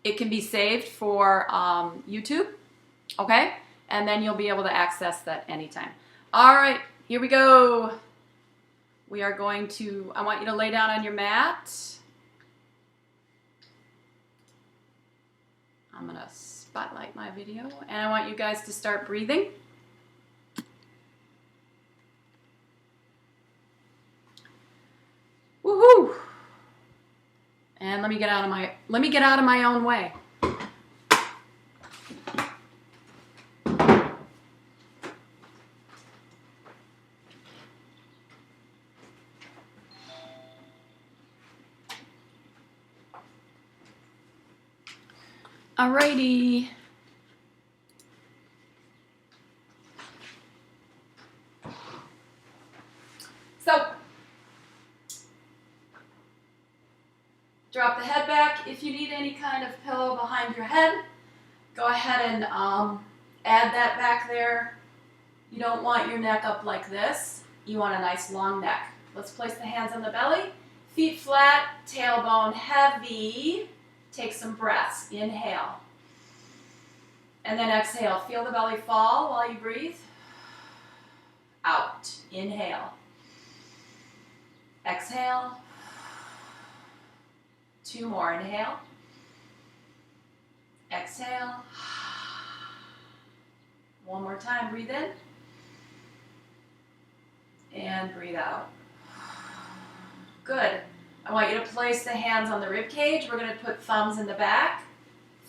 It can be saved for YouTube, okay? And then you'll be able to access that anytime. All right, here we go. We are going to, I want you to lay down on your mat. I'm going to spotlight my video, and I want you guys to start breathing. Woohoo! And let me get out of my own way. Alrighty. So, drop the head back. If you need any kind of pillow behind your head, go ahead and add that back there. You don't want your neck up like this. You want a nice long neck. Let's place the hands on the belly, feet flat, tailbone heavy. Take some breaths. Inhale. And then exhale. Feel the belly fall while you breathe. Out. Inhale. Exhale. 2 more. Inhale. Exhale. 1 more time. Breathe in. And breathe out. Good. I want you to place the hands on the rib cage. We're going to put thumbs in the back,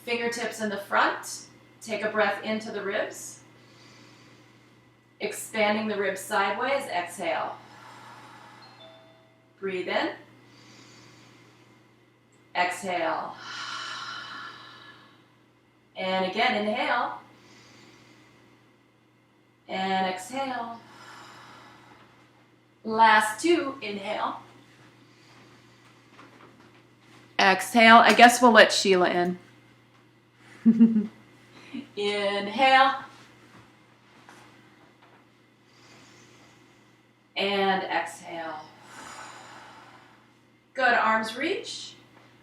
fingertips in the front. Take a breath into the ribs. Expanding the ribs sideways. Exhale. Breathe in. Exhale. And again, inhale. And exhale. Last 2, inhale. Exhale. I guess we'll let Sheila in. Inhale. And exhale. Good. Arms reach.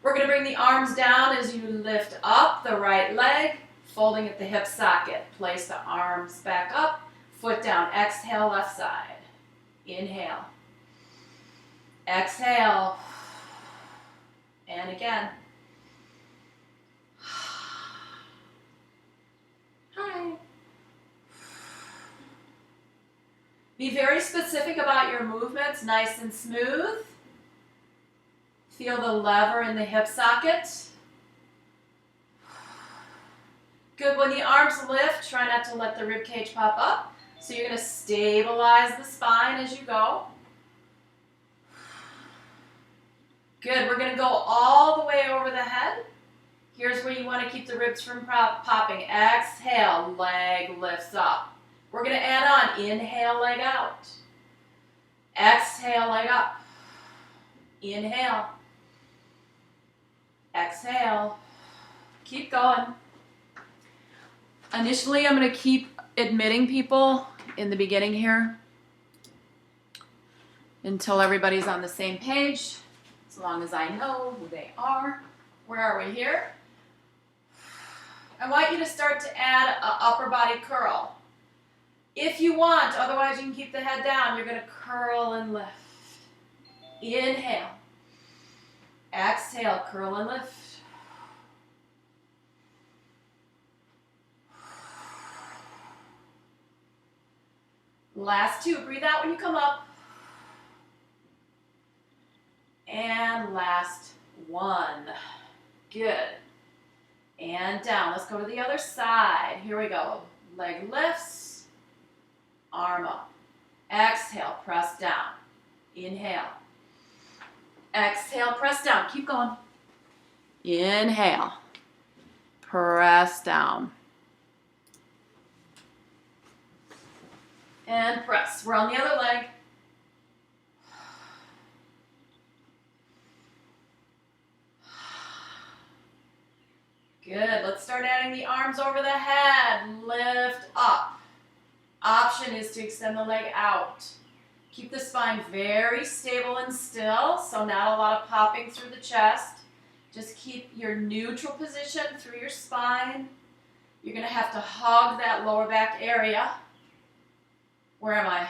We're going to bring the arms down as you lift up the right leg, folding at the hip socket. Place the arms back up, foot down. Exhale, left side. Inhale. Exhale. And again. Hi. Be very specific about your movements, nice and smooth. Feel the lever in the hip socket. Good. When the arms lift, try not to let the rib cage pop up. So you're going to stabilize the spine as you go. Good. We're going to go all the way over the head. Here's where you want to keep the ribs from popping. Exhale, leg lifts up. We're going to add on. Inhale, leg out. Exhale, leg up. Inhale. Exhale. Keep going. Initially, I'm going to keep admitting people in the beginning here until everybody's on the same page, as long as I know who they are. Where are we here? I want you to start to add an upper body curl. If you want, otherwise you can keep the head down. You're going to curl and lift. Inhale. Exhale, curl and lift. Last 2, breathe out when you come up. And last 1. Good. And down. Let's go to the other side. Here we go. Leg lifts, arm up. Exhale, press down. Inhale. Exhale, press down. Keep going. Inhale. Press down. And press. We're on the other leg. Good. Let's start adding the arms over the head. Lift up. Option is to extend the leg out. Keep the spine very stable and still, so not a lot of popping through the chest. Just keep your neutral position through your spine. You're going to have to hug that lower back area. Where am I?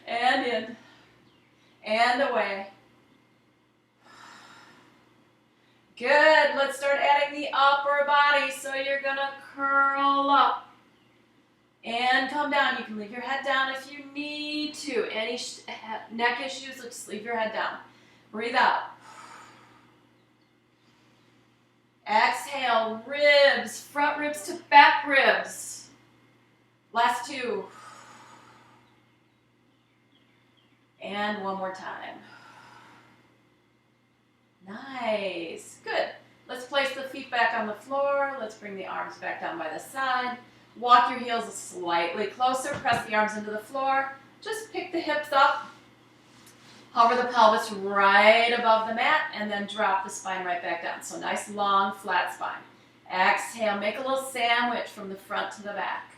And in. And away. Good. Let's start adding the upper body. So you're going to curl up. And come down. You can leave your head down if you need to. Any neck issues, just leave your head down. Breathe out. Exhale, ribs, front ribs to back ribs. Last two. And one more time. Nice. Good. Let's place the feet back on the floor. Let's bring the arms back down by the side. Walk your heels slightly closer. Press the arms into the floor. Just pick the hips up. Hover the pelvis right above the mat and then drop the spine right back down. So nice long flat spine. Exhale, make a little sandwich from the front to the back.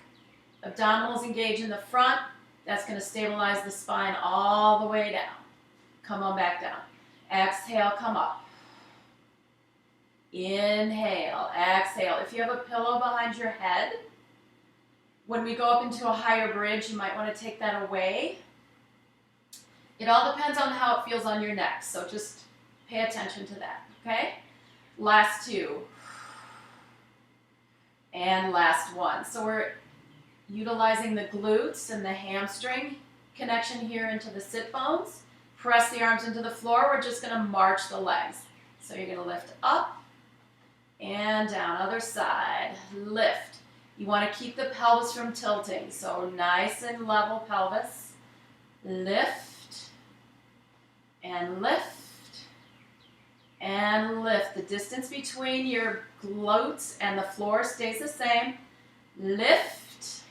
Abdominals engage in the front. That's going to stabilize the spine all the way down. Come on back down. Exhale, come up. Inhale, exhale. If you have a pillow behind your head, when we go up into a higher bridge, you might want to take that away. It all depends on how it feels on your neck, so just pay attention to that, okay? Last two. And last one. So we're utilizing the glutes and the hamstring connection here into the sit bones. Press the arms into the floor. We're just going to march the legs. So you're going to lift up and down. Other side. Lift. You want to keep the pelvis from tilting. So nice and level pelvis. Lift. And lift, and lift. The distance between your glutes and the floor stays the same. Lift,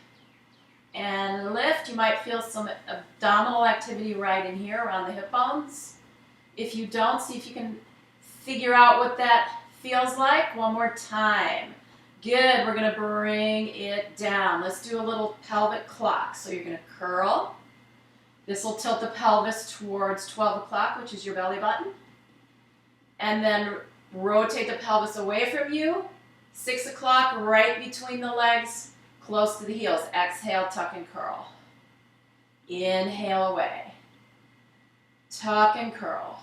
and lift. You might feel some abdominal activity right in here around the hip bones. If you don't, see if you can figure out what that feels like. One more time. Good, we're gonna bring it down. Let's do a little pelvic clock. So you're gonna curl. This will tilt the pelvis towards 12 o'clock, which is your belly button. And then rotate the pelvis away from you. 6 o'clock, right between the legs, close to the heels. Exhale, tuck and curl. Inhale away. Tuck and curl.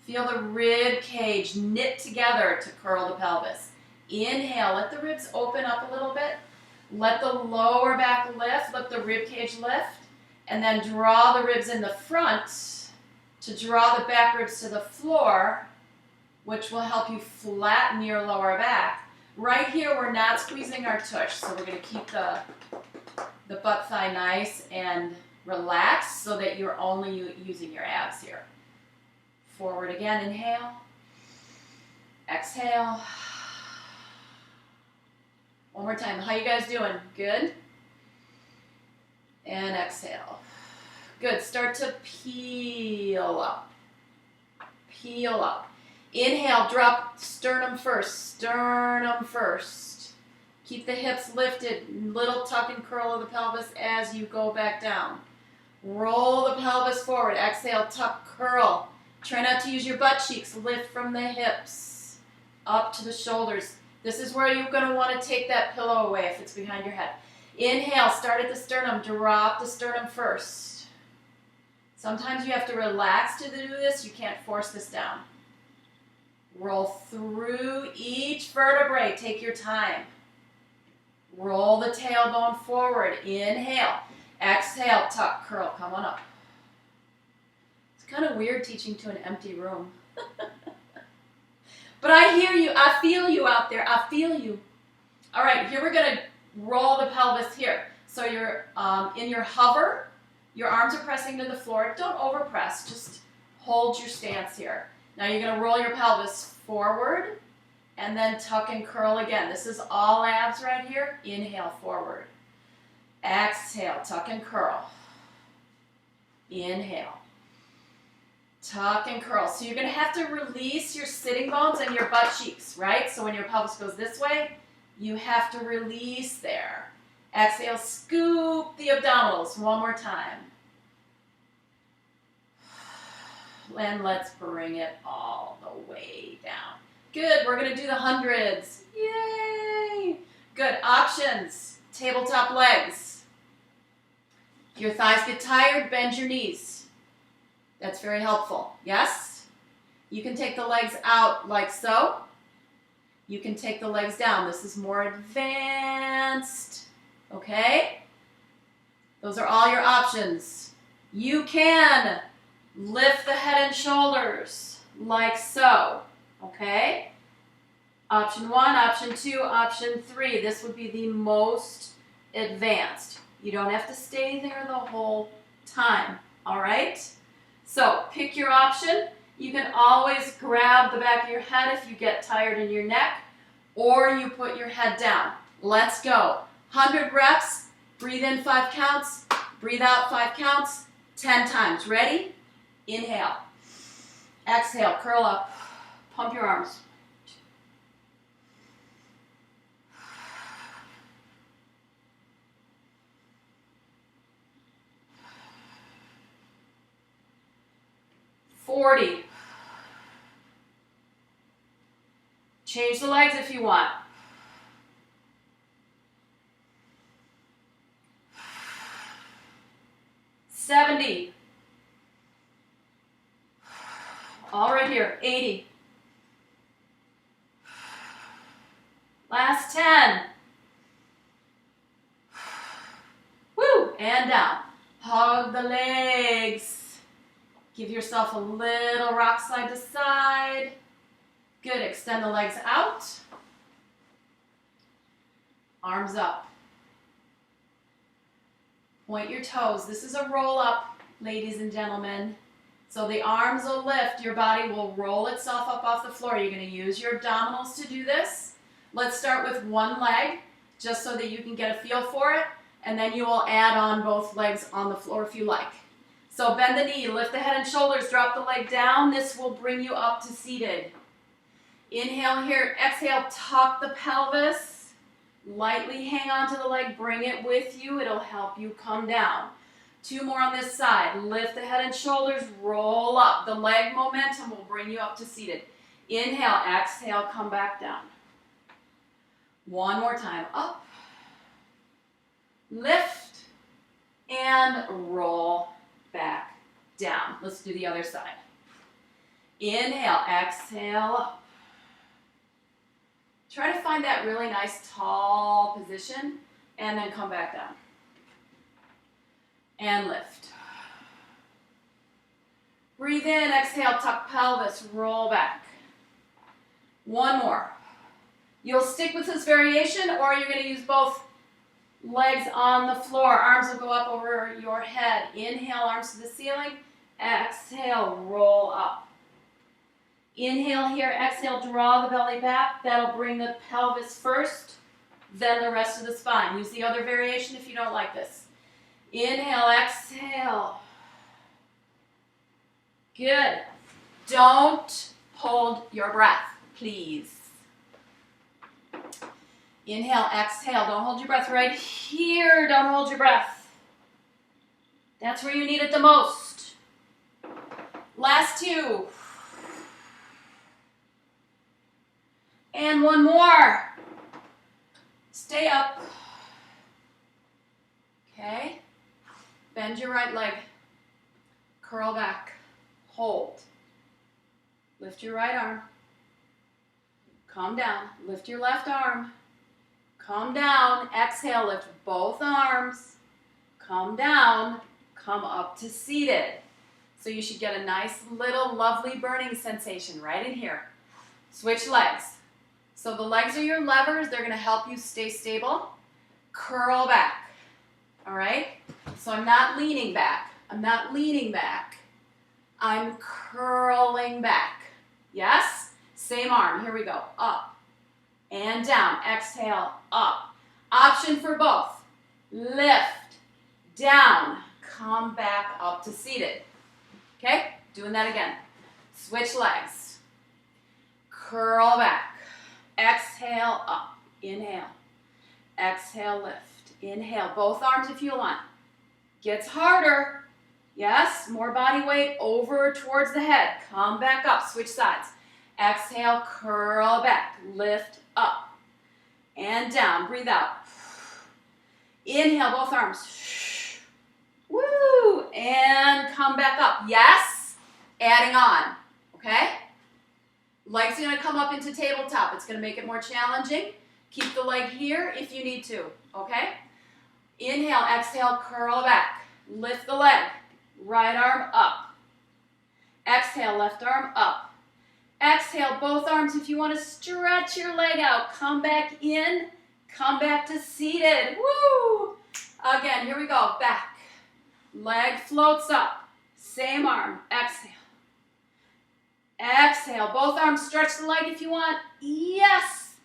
Feel the rib cage knit together to curl the pelvis. Inhale, let the ribs open up a little bit. Let the lower back lift, let the rib cage lift, and then draw the ribs in the front to draw the back ribs to the floor, which will help you flatten your lower back. Right here, we're not squeezing our tush, so we're going to keep the butt thigh nice and relaxed so that you're only using your abs here. Forward again, inhale, exhale. One more time. How you guys doing? Good? And exhale. Good. Start to peel up. Peel up. Inhale, drop sternum first. Sternum first. Keep the hips lifted. Little tuck and curl of the pelvis as you go back down. Roll the pelvis forward. Exhale, tuck, curl. Try not to use your butt cheeks. Lift from the hips up to the shoulders. This is where you're going to want to take that pillow away if it's behind your head. Inhale, start at the sternum. Drop the sternum first. Sometimes you have to relax to do this. You can't force this down. Roll through each vertebrae. Take your time. Roll the tailbone forward. Inhale. Exhale, tuck, curl. Come on up. It's kind of weird teaching to an empty room. But I hear you. I feel you out there. I feel you. All right, here we're going to roll the pelvis here. So you're in your hover. Your arms are pressing to the floor. Don't overpress. Just hold your stance here. Now you're going to roll your pelvis forward and then tuck and curl again. This is all abs right here. Inhale, forward. Exhale, tuck and curl. Inhale. Tuck and curl. So you're going to have to release your sitting bones and your butt cheeks, right? So when your pelvis goes this way, you have to release there. Exhale, scoop the abdominals. One more time. And let's bring it all the way down. Good, we're gonna do the hundreds. Yay! Good, options, tabletop legs. If your thighs get tired, bend your knees. That's very helpful, yes? You can take the legs out like so. You can take the legs down. This is more advanced, okay? Those are all your options. You can lift the head and shoulders like so, okay? Option 1, option 2, option 3. This would be the most advanced. You don't have to stay there the whole time, all right? So pick your option. You can always grab the back of your head if you get tired in your neck, or you put your head down. Let's go. 100 reps, breathe in 5 counts, breathe out 5 counts, 10 times. Ready? Inhale. Exhale, curl up, pump your arms. $40. Change the legs if you want. $70. All right here. $80. Last 10. Woo! And down. Hug the legs. Give yourself a little rock side to side. Good, extend the legs out. Arms up. Point your toes. This is a roll up, ladies and gentlemen. So the arms will lift, your body will roll itself up off the floor. You're going to use your abdominals to do this. Let's start with one leg, just so that you can get a feel for it, and then you will add on both legs on the floor if you like. So bend the knee, lift the head and shoulders, drop the leg down. This will bring you up to seated. Inhale here, exhale, tuck the pelvis. Lightly hang on to the leg, bring it with you. It'll help you come down. 2 more on this side. Lift the head and shoulders, roll up. The leg momentum will bring you up to seated. Inhale, exhale, come back down. 1 more time, up. Lift and roll back down. Let's do the other side. Inhale, exhale up. Try to find that really nice tall position and then come back down. And lift. Breathe in, exhale, tuck pelvis, roll back. 1 more. You'll stick with this variation, or you're going to use both legs on the floor. Arms will go up over your head. Inhale, arms to the ceiling. Exhale, roll up. Inhale here, exhale, draw the belly back. That'll bring the pelvis first, then the rest of the spine. Use the other variation if you don't like this. Inhale, exhale. Good. Don't hold your breath, please. Inhale, exhale. Don't hold your breath right here. Don't hold your breath. That's where you need it the most. Last 2. And 1 more. Stay up. Okay. Bend your right leg. Curl back. Hold. Lift your right arm. Calm down. Lift your left arm. Calm down. Exhale. Lift both arms. Calm down. Come up to seated. So you should get a nice little lovely burning sensation right in here. Switch legs. So the legs are your levers. They're going to help you stay stable. Curl back. All right? So I'm not leaning back. I'm not leaning back. I'm curling back. Yes? Same arm. Here we go. Up and down. Exhale, up. Option for both. Lift, down. Come back up to seated. Okay? Doing that again. Switch legs. Curl back. Exhale, up. Inhale. Exhale, lift. Inhale. Both arms if you want. Gets harder. Yes, more body weight over towards the head. Come back up, switch sides. Exhale, curl back, lift up and down. Breathe out. Inhale, both arms. Woo! And come back up. Yes, adding on, okay? Legs are gonna come up into tabletop. It's gonna make it more challenging. Keep the leg here if you need to, okay? Inhale, exhale, curl back. Lift the leg. Right arm up. Exhale, left arm up. Exhale, both arms. If you want to stretch your leg out, come back in. Come back to seated. Woo! Again, here we go. Back. Leg floats up. Same arm. Exhale. Exhale. Both arms. Stretch the leg if you want. Yes.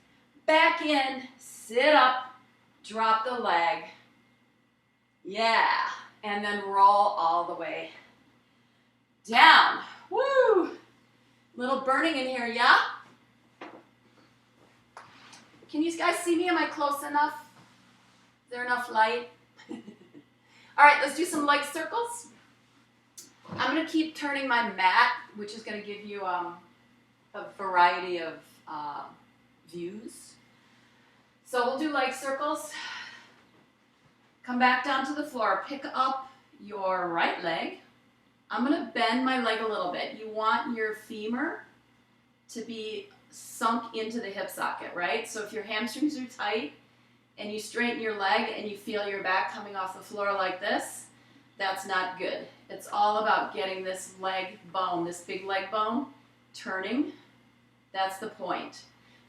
Back in. Sit up. Drop the leg. Yeah. And then roll all the way down. Woo! Little burning in here, yeah? Can you guys see me? Am I close enough? Is there enough light? All right, let's do some leg circles. I'm going to keep turning my mat, which is going to give you a variety of views. So we'll do leg circles. Come back down to the floor. Pick up your right leg. I'm going to bend my leg a little bit. You want your femur to be sunk into the hip socket, right? So if your hamstrings are tight and you straighten your leg and you feel your back coming off the floor like this, that's not good. It's all about getting this leg bone, this big leg bone, turning. That's the point.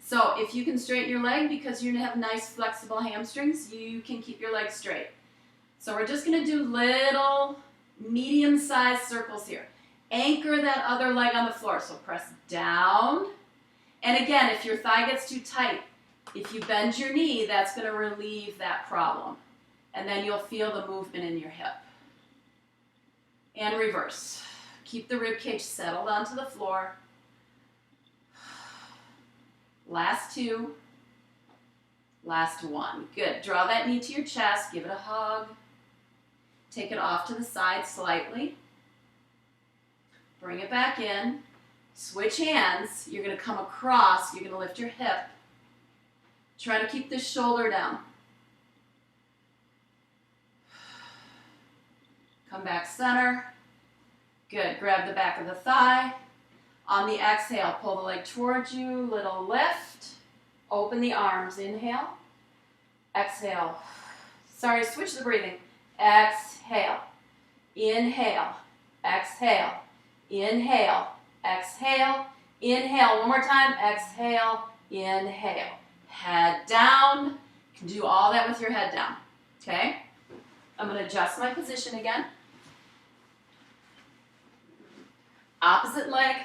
So if you can straighten your leg because you have nice flexible hamstrings, you can keep your leg straight. So we're just going to do little medium-sized circles here. Anchor that other leg on the floor. So press down. And again, if your thigh gets too tight, if you bend your knee, that's going to relieve that problem. And then you'll feel the movement in your hip. And reverse. Keep the rib cage settled onto the floor. Last two. Last one. Good. Draw that knee to your chest. Give it a hug. Take it off to the side slightly. Bring it back in. Switch hands. You're going to come across. You're going to lift your hip. Try to keep the shoulder down. Come back center. Good. Grab the back of the thigh. On the exhale, pull the leg towards you. Little lift. Open the arms. Inhale. Exhale. Sorry, switch the breathing. Exhale. Inhale. Exhale. Inhale. Exhale. Inhale. One more time. Exhale. Inhale. Head down. You can do all that with your head down. Okay? I'm going to adjust my position again. Opposite leg.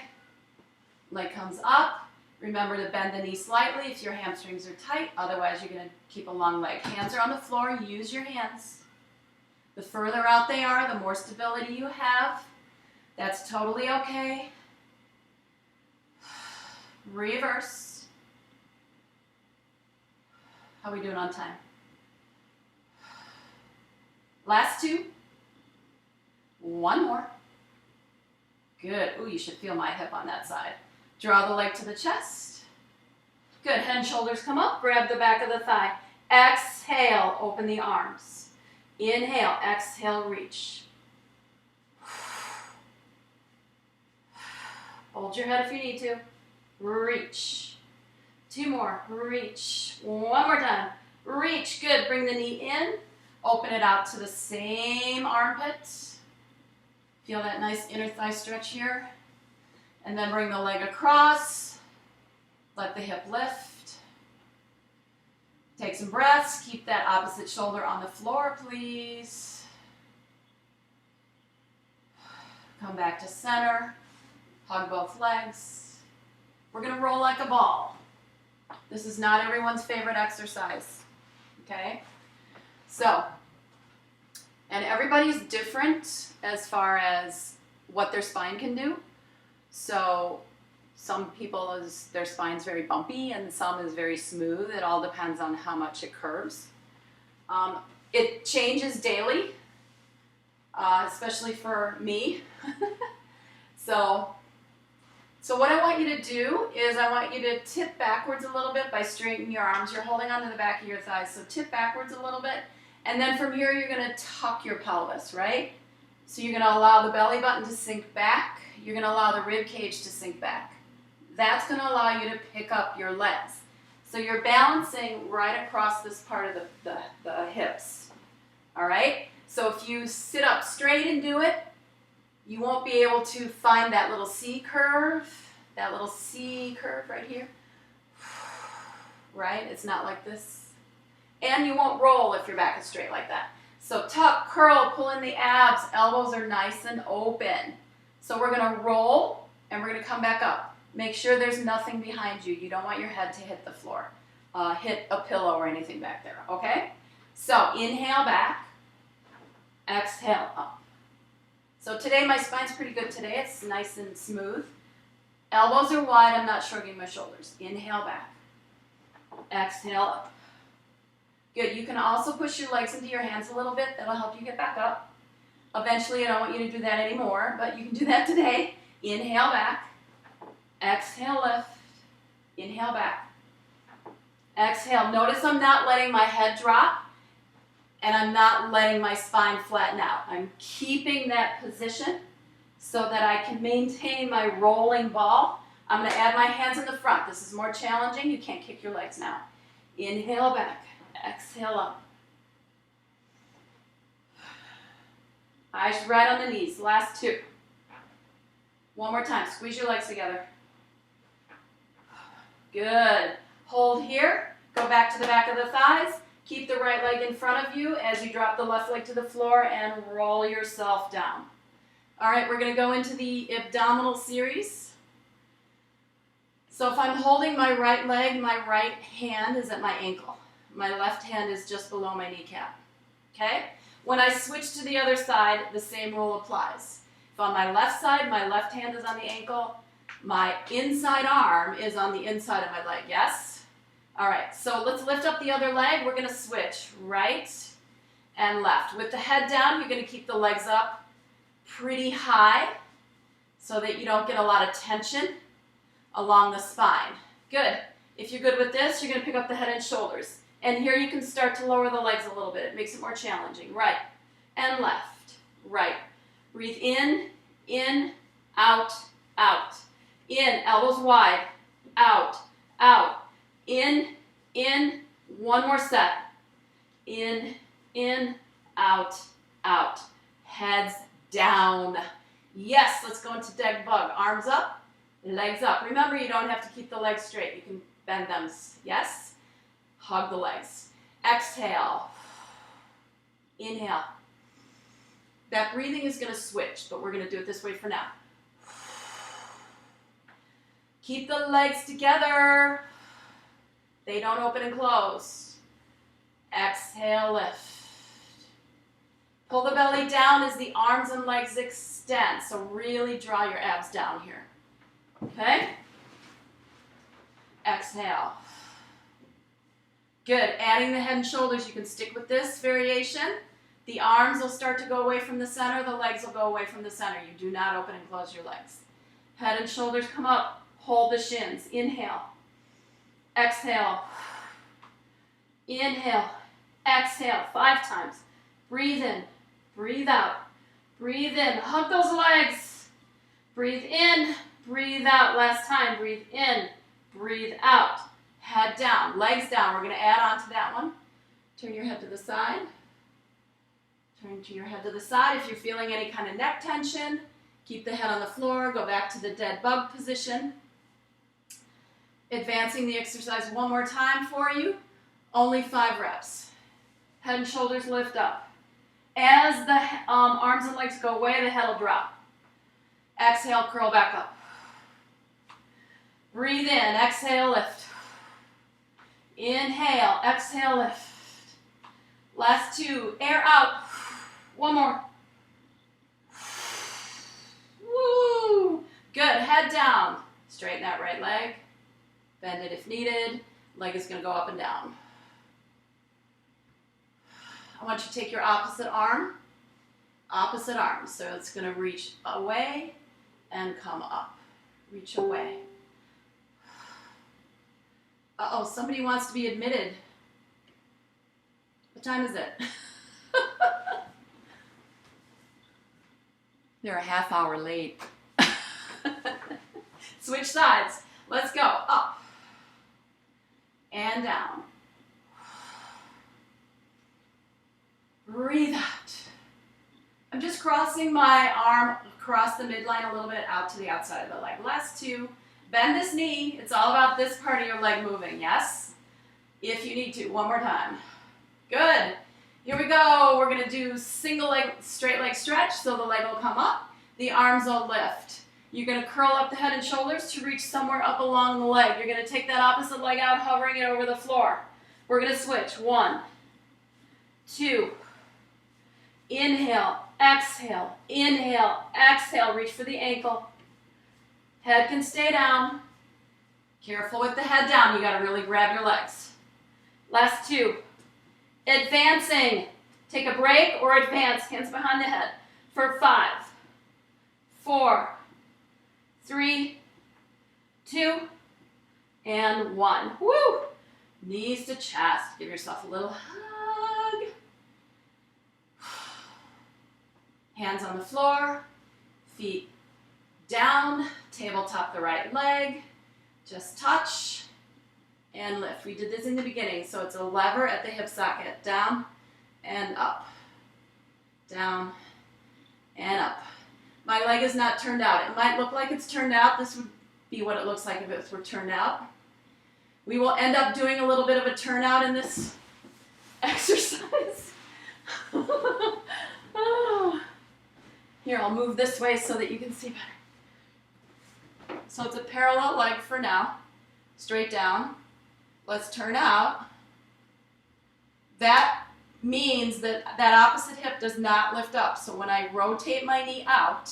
Leg comes up. Remember to bend the knee slightly if your hamstrings are tight. Otherwise, you're going to keep a long leg. Hands are on the floor. Use your hands. The further out they are, the more stability you have. That's totally okay. Reverse. How are we doing on time? Last two. One more. Good. Ooh, you should feel my hip on that side. Draw the leg to the chest. Good. Head and shoulders come up. Grab the back of the thigh. Exhale. Open the arms. Inhale. Exhale. Reach. Hold your head if you need to. Reach. Two more. Reach. One more time. Reach. Good. Bring the knee in. Open it out to the same armpit. Feel that nice inner thigh stretch here. And then bring the leg across. Let the hip lift. Take some breaths. Keep that opposite shoulder on the floor, please. Come back to center. Hug both legs. We're going to roll like a ball. This is not everyone's favorite exercise. Okay? So, and everybody's different as far as what their spine can do. So some people, their spine's very bumpy and some is very smooth. It all depends on how much it curves. It changes daily. especially for me. So what I want you to do is I want you to tip backwards a little bit by straightening your arms. You're holding onto the back of your thighs, so tip backwards a little bit. And then from here, you're going to tuck your pelvis, right? So you're going to allow the belly button to sink back. You're going to allow the rib cage to sink back. That's going to allow you to pick up your legs. So you're balancing right across this part of the hips. All right? So if you sit up straight and do it, you won't be able to find that little C curve right here. Right? It's not like this. And you won't roll if your back is straight like that. So tuck, curl, pull in the abs. Elbows are nice and open. So we're going to roll and we're going to come back up. Make sure there's nothing behind you. You don't want your head to hit the floor, hit a pillow or anything back there, okay? So inhale back, exhale up. So today my spine's pretty good today. It's nice and smooth. Elbows are wide. I'm not shrugging my shoulders. Inhale back, exhale up. Good. You can also push your legs into your hands a little bit. That'll help you get back up. Eventually, I don't want you to do that anymore, but you can do that today. Inhale back. Exhale, lift. Inhale back. Exhale. Notice I'm not letting my head drop, and I'm not letting my spine flatten out. I'm keeping that position so that I can maintain my rolling ball. I'm going to add my hands in the front. This is more challenging. You can't kick your legs now. Inhale back. Exhale up. Eyes right on the knees. Last two. One more time. Squeeze your legs together. Good. Hold here. Go back to the back of the thighs. Keep the right leg in front of you as you drop the left leg to the floor and roll yourself down. All right, we're going to go into the abdominal series. So if I'm holding my right leg, my right hand is at my ankle. My left hand is just below my kneecap. Okay? When I switch to the other side, the same rule applies. If on my left side, my left hand is on the ankle, my inside arm is on the inside of my leg. Yes? All right, so let's lift up the other leg. We're going to switch right and left. With the head down, you're going to keep the legs up pretty high so that you don't get a lot of tension along the spine. Good. If you're good with this, you're going to pick up the head and shoulders. And here you can start to lower the legs a little bit. It makes it more challenging. Right and left. Right. Breathe in, out, out. In, elbows wide, out, out. In, one more set. In, out, out. Heads down. Yes, let's go into dead bug. Arms up, legs up. Remember, you don't have to keep the legs straight. You can bend them. Yes? Hug the legs. Exhale. Inhale. That breathing is going to switch, but we're going to do it this way for now. Keep the legs together. They don't open and close. Exhale, lift. Pull the belly down as the arms and legs extend. So really draw your abs down here. Okay? Exhale. Good. Adding the head and shoulders, you can stick with this variation. The arms will start to go away from the center. The legs will go away from the center. You do not open and close your legs. Head and shoulders come up. Hold the shins. Inhale. Exhale. Inhale. Exhale. 5 times. Breathe in. Breathe out. Breathe in. Hug those legs. Breathe in. Breathe out. Last time. Breathe in. Breathe out. Head down. Legs down. We're going to add on to that one. Turn your head to the side. Turn to your head to the side. If you're feeling any kind of neck tension, keep the head on the floor. Go back to the dead bug position. Advancing the exercise one more time for you. Only 5 reps. Head and shoulders lift up. As the arms and legs go away, the head will drop. Exhale, curl back up. Breathe in, exhale, lift. Inhale, exhale, lift. Last 2, air out. One more. Woo! Good, head down. Straighten that right leg. Bend it if needed. Leg is going to go up and down. I want you to take your opposite arm Opposite arm. So it's going to reach away and come up. Reach away. Uh-oh, somebody wants to be admitted. What time is it? They're a half hour late. Switch sides. Let's go. Up and down. Breathe out. I'm just crossing my arm across the midline a little bit out to the outside of the leg. Last two. Bend this knee. It's all about this part of your leg moving, yes? If you need to. One more time. Good. Here we go. We're going to do single leg, straight leg stretch, so the leg will come up. The arms will lift. You're going to curl up the head and shoulders to reach somewhere up along the leg. You're going to take that opposite leg out, hovering it over the floor. We're going to switch. 1, 2. Inhale, exhale, inhale, exhale. Reach for the ankle. Head can stay down. Careful with the head down. You got to really grab your legs. Last 2. Advancing. Take a break or advance. Hands behind the head. For 5, 4, 3, 2, and 1. Woo! Knees to chest. Give yourself a little hug. Hands on the floor. Feet down. Tabletop the right leg. Just touch and lift. We did this in the beginning, so it's a lever at the hip socket. Down and up. Down and up. My leg is not turned out. It might look like it's turned out. This would be what it looks like if it were turned out. We will end up doing a little bit of a turnout in this exercise. Oh. Here, I'll move this way so that you can see better. So it's a parallel leg for now. Straight down. Let's turn out. That means that that opposite hip does not lift up. So when I rotate my knee out,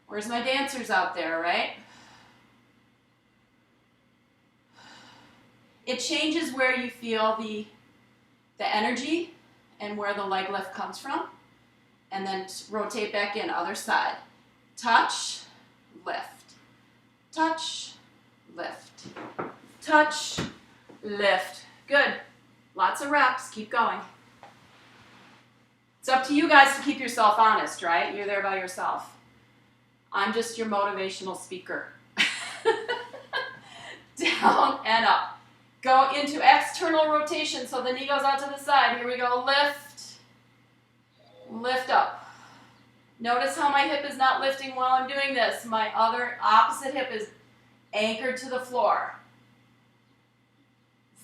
where's my dancers out there, right? It changes where you feel the energy and where the leg lift comes from. And then rotate back in, other side. Touch, lift. Touch, lift. Touch, lift. Good. Lots of reps. Keep going. It's up to you guys to keep yourself honest, right? You're there by yourself. I'm just your motivational speaker. Down and up. Go into external rotation, so the knee goes out to the side. Here we go. Lift. Lift up. Notice how my hip is not lifting while I'm doing this. My other opposite hip is anchored to the floor.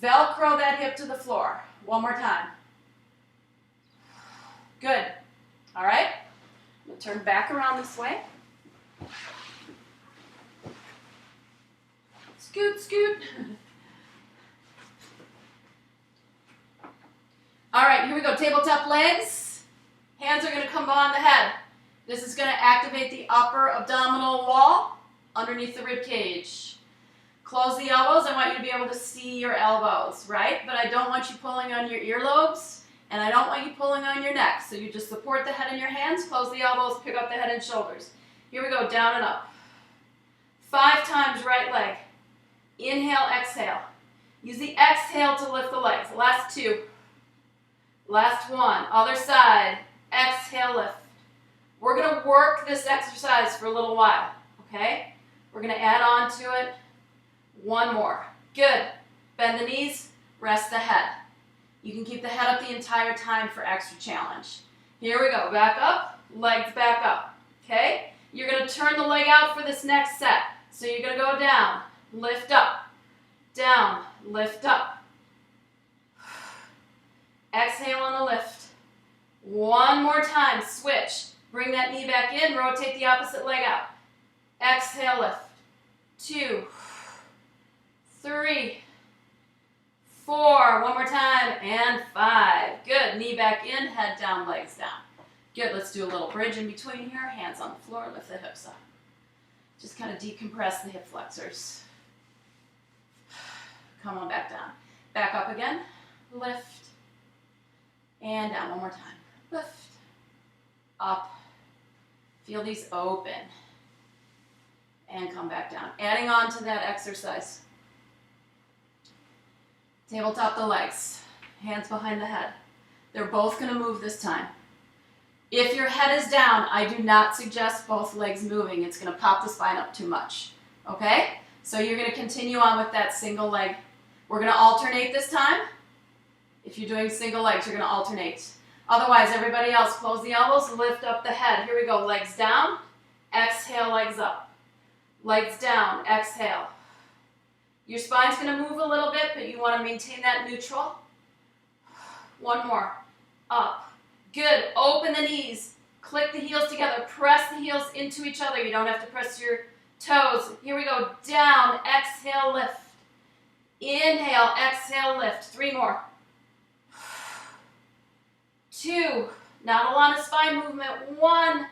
Velcro that hip to the floor. One more time. Good. All right. We'll turn back around this way. Scoot, scoot. All right, here we go. Tabletop legs. Hands are going to come behind the head. This is going to activate the upper abdominal wall underneath the rib cage. Close the elbows. I want you to be able to see your elbows, right? But I don't want you pulling on your earlobes, and I don't want you pulling on your neck. So you just support the head in your hands, close the elbows, pick up the head and shoulders. Here we go, down and up. 5 times right leg. Inhale, exhale. Use the exhale to lift the legs. Last 2. Last 1. Other side. Exhale, lift. We're going to work this exercise for a little while, okay? We're going to add on to it. 1 more. Good. Bend the knees, rest the head. You can keep the head up the entire time for extra challenge. Here we go. Back up, legs back up, okay? You're going to turn the leg out for this next set. So you're going to go down, lift up, down, lift up. Exhale on the lift. 1 more time, switch. Bring that knee back in, rotate the opposite leg out. Exhale, lift. 2, 3, 4. One more time, and 5. Good, knee back in, head down, legs down. Good, let's do a little bridge in between here. Hands on the floor, lift the hips up. Just kind of decompress the hip flexors. Come on back down. Back up again, lift, and down. One more time. Lift, up. Feel these open. And come back down. Adding on to that exercise. Tabletop the legs. Hands behind the head. They're both going to move this time. If your head is down, I do not suggest both legs moving. It's going to pop the spine up too much. Okay? So you're going to continue on with that single leg. We're going to alternate this time. If you're doing single legs, you're going to alternate. Otherwise, everybody else, close the elbows, lift up the head. Here we go. Legs down. Exhale, legs up. Legs down. Exhale. Your spine's going to move a little bit, but you want to maintain that neutral. One more. Up. Good. Open the knees. Click the heels together. Press the heels into each other. You don't have to press your toes. Here we go. Down. Exhale, lift. Inhale. Exhale, lift. 3 more. 2. Not a lot of spine movement. 1.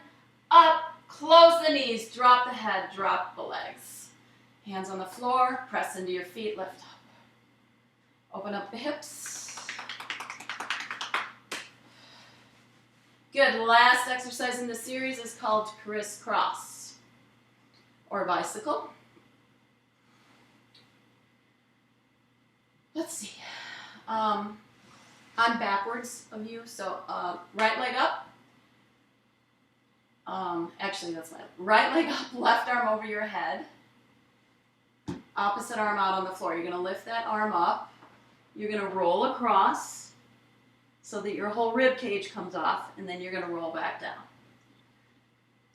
Up. Close the knees. Drop the head. Drop the legs. Hands on the floor. Press into your feet. Lift up. Open up the hips. Good. Last exercise in the series is called crisscross or bicycle. Let's see. I'm backwards of you, so right leg up. Actually, that's not right leg up, left arm over your head. Opposite arm out on the floor. You're going to lift that arm up. You're going to roll across so that your whole rib cage comes off, and then you're going to roll back down.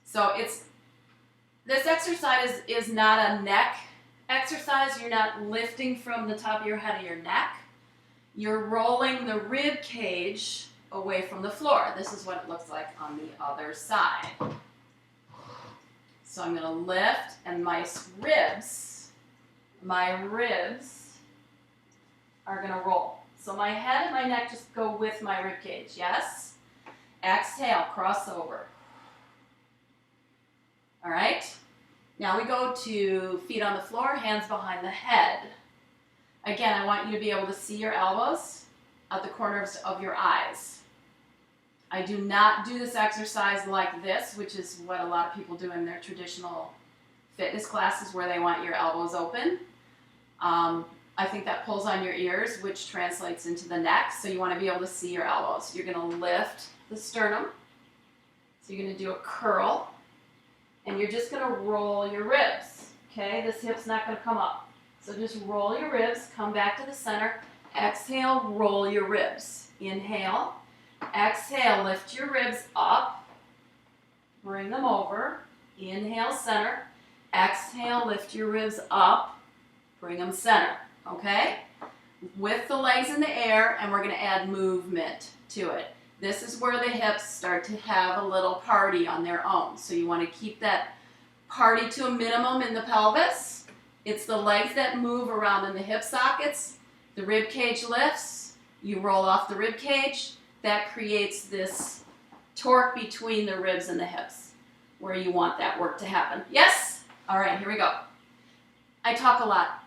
So this exercise is not a neck exercise. You're not lifting from the top of your head to your neck. You're rolling the rib cage away from the floor. This is what it looks like on the other side. So I'm going to lift, and my ribs are going to roll. So my head and my neck just go with my rib cage, yes? Exhale, cross over. All right? Now we go to feet on the floor, hands behind the head. Again, I want you to be able to see your elbows at the corners of your eyes. I do not do this exercise like this, which is what a lot of people do in their traditional fitness classes where they want your elbows open. I think that pulls on your ears, which translates into the neck, so you want to be able to see your elbows. You're going to lift the sternum. So you're going to do a curl, and you're just going to roll your ribs. Okay, this hip's not going to come up. So just roll your ribs, come back to the center. Exhale, roll your ribs. Inhale. Exhale, lift your ribs up. Bring them over. Inhale, center. Exhale, lift your ribs up. Bring them center. Okay? With the legs in the air, and we're going to add movement to it. This is where the hips start to have a little party on their own. So you want to keep that party to a minimum in the pelvis. It's the legs that move around in the hip sockets. The rib cage lifts. You roll off the rib cage. That creates this torque between the ribs and the hips where you want that work to happen. Yes? All right, here we go. I talk a lot.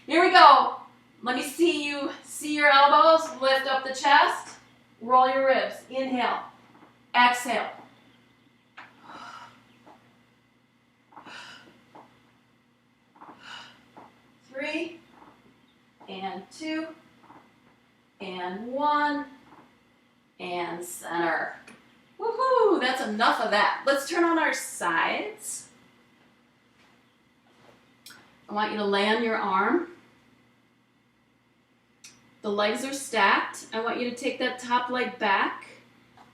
Here we go. Let me see you see your elbows. Lift up the chest. Roll your ribs. Inhale. Exhale. Three, and 2, and 1, and center. Woohoo! That's enough of that. Let's turn on our sides. I want you to lay on your arm. The legs are stacked. I want you to take that top leg back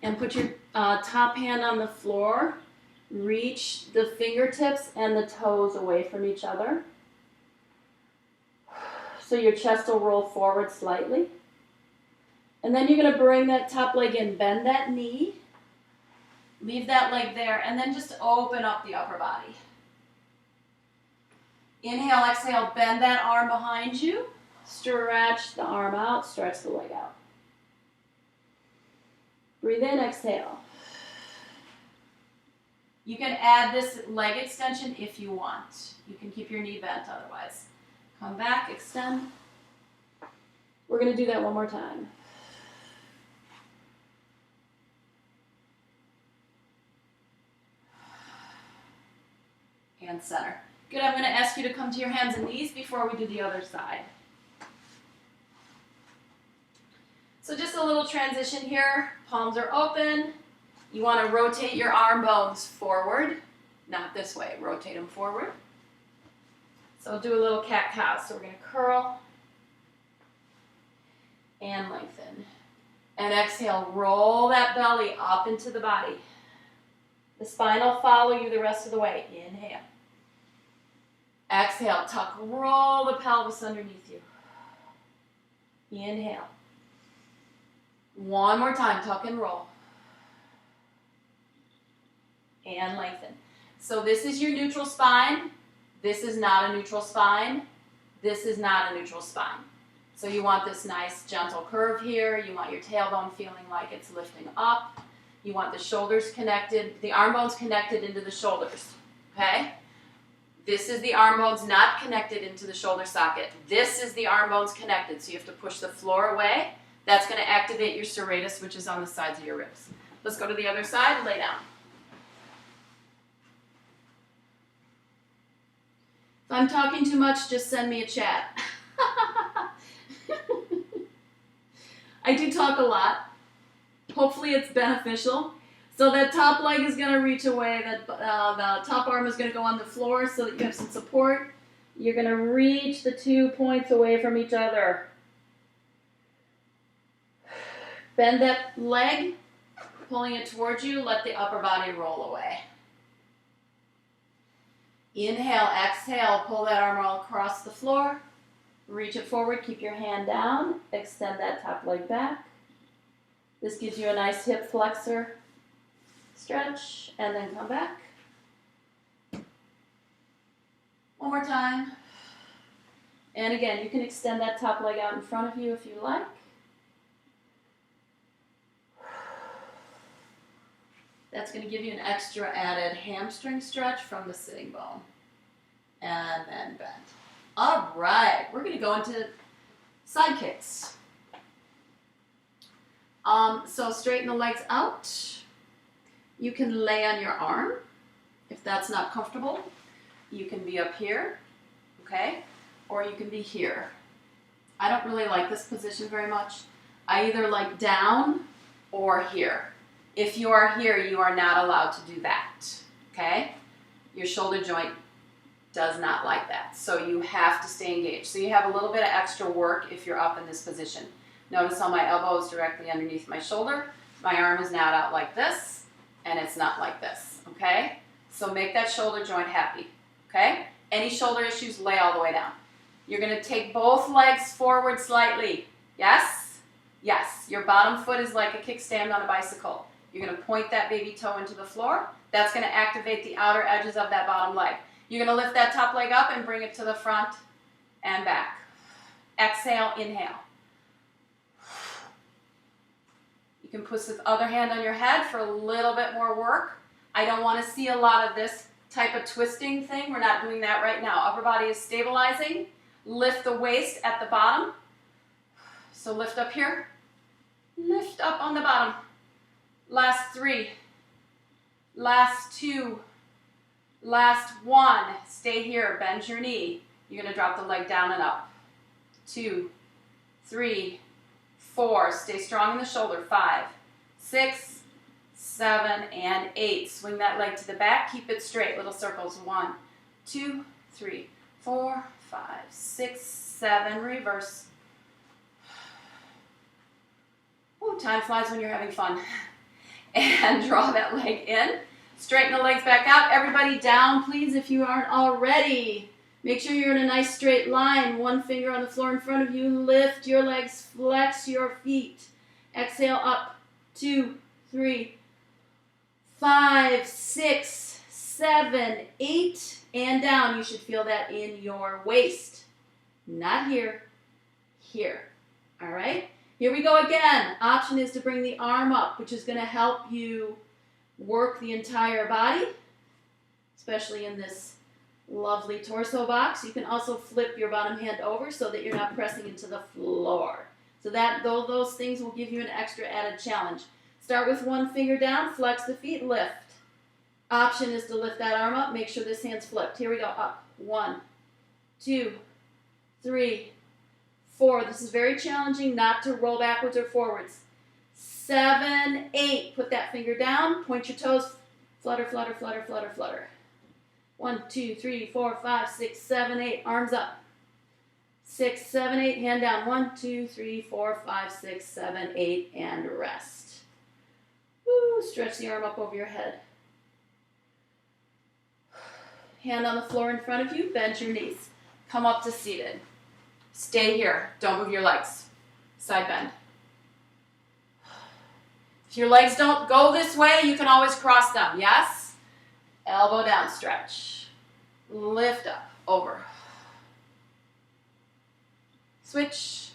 and put your top hand on the floor. Reach the fingertips and the toes away from each other. So your chest will roll forward slightly. And then you're going to bring that top leg in. Bend that knee. Leave that leg there. And then just open up the upper body. Inhale, exhale, bend that arm behind you. Stretch the arm out, stretch the leg out. Breathe in, exhale. You can add this leg extension if you want. You can keep your knee bent otherwise. Come back, extend. We're going to do that one more time. hand center. Good, I'm going to ask you to come to your hands and knees before we do the other side. So just a little transition here. Palms are open. You want to rotate your arm bones forward, not this way. Rotate them forward. So do a little cat-cow. So we're going to curl and lengthen. And exhale, roll that belly up into the body. The spine will follow you the rest of the way. Inhale. Exhale, tuck, roll the pelvis underneath you. Inhale. One more time, tuck and roll. And lengthen. So this is your neutral spine. This is not a neutral spine. This is not a neutral spine. So you want this nice gentle curve here. You want your tailbone feeling like it's lifting up. You want the shoulders connected, the arm bones connected into the shoulders, okay? This is the arm bones not connected into the shoulder socket. This is the arm bones connected, so you have to push the floor away. That's going to activate your serratus, which is on the sides of your ribs. Let's go to the other side, lay down. If I'm talking too much, just send me a chat. I do talk a lot. Hopefully it's beneficial. So that top leg is going to reach away, the top arm is going to go on the floor so that you have some support. You're going to reach the 2 points away from each other. Bend that leg, pulling it towards you, let the upper body roll away. Inhale, exhale, pull that arm all across the floor. Reach it forward, keep your hand down, extend that top leg back. This gives you a nice hip flexor stretch, and then come back. One more time. And again, you can extend that top leg out in front of you if you like. That's going to give you an extra added hamstring stretch from the sitting bone. And then bend. All right, we're going to go into side kicks. So straighten the legs out. You can lay on your arm if that's not comfortable. You can be up here, okay? Or you can be here. I don't really like this position very much. I either like down or here. If you are here, you are not allowed to do that, okay? Your shoulder joint does not like that. So you have to stay engaged. So you have a little bit of extra work if you're up in this position. Notice how my elbow is directly underneath my shoulder. My arm is not out like this, and it's not like this, okay? So make that shoulder joint happy, okay? Any shoulder issues, lay all the way down. You're gonna take both legs forward slightly. Yes? Yes. Your bottom foot is like a kickstand on a bicycle. You're gonna point that baby toe into the floor. That's gonna activate the outer edges of that bottom leg. You're gonna lift that top leg up and bring it to the front and back. Exhale, inhale. You can put the other hand on your head for a little bit more work. I don't want to see a lot of this type of twisting thing. We're not doing that right now. Upper body is stabilizing. Lift the waist at the bottom. So lift up here. Lift up on the bottom. Last 3. Last 2. Last 1. Stay here. Bend your knee. You're going to drop the leg down and up. 2, 3, 4. Stay strong in the shoulder. 5, 6, 7, and 8. Swing that leg to the back. Keep it straight. Little circles. 1, 2, 3, 4, 5, 6, 7. Reverse. Ooh, time flies when you're having fun. And draw that leg in. Straighten the legs back out. Everybody down, please, if you aren't already. Make sure you're in a nice straight line. One finger on the floor in front of you. Lift your legs. Flex your feet. Exhale up. 2, 3, 5, 6, 7, 8. And down. You should feel that in your waist. Not here. Here. All right? Here we go again. Option is to bring the arm up, which is going to help you work the entire body, especially in this lovely torso box. You can also flip your bottom hand over so that you're not pressing into the floor. So that those things will give you an extra added challenge. Start with one finger down, flex the feet, lift. Option is to lift that arm up. Make sure this hand's flipped. Here we go. Up. 1, 2, 3, 4. This is very challenging not to roll backwards or forwards. 7, 8. Put that finger down. Point your toes. Flutter, flutter, flutter, flutter, flutter. 1, 2, 3, 4, 5, 6, 7, 8. Arms up. 6, 7, 8. Hand down. 1, 2, 3, 4, 5, 6, 7, 8. And rest. Woo. Stretch the arm up over your head. Hand on the floor in front of you. Bend your knees. Come up to seated. Stay here. Don't move your legs. Side bend. If your legs don't go this way, you can always cross them. Yes? Elbow down, stretch. Lift up, over. Switch.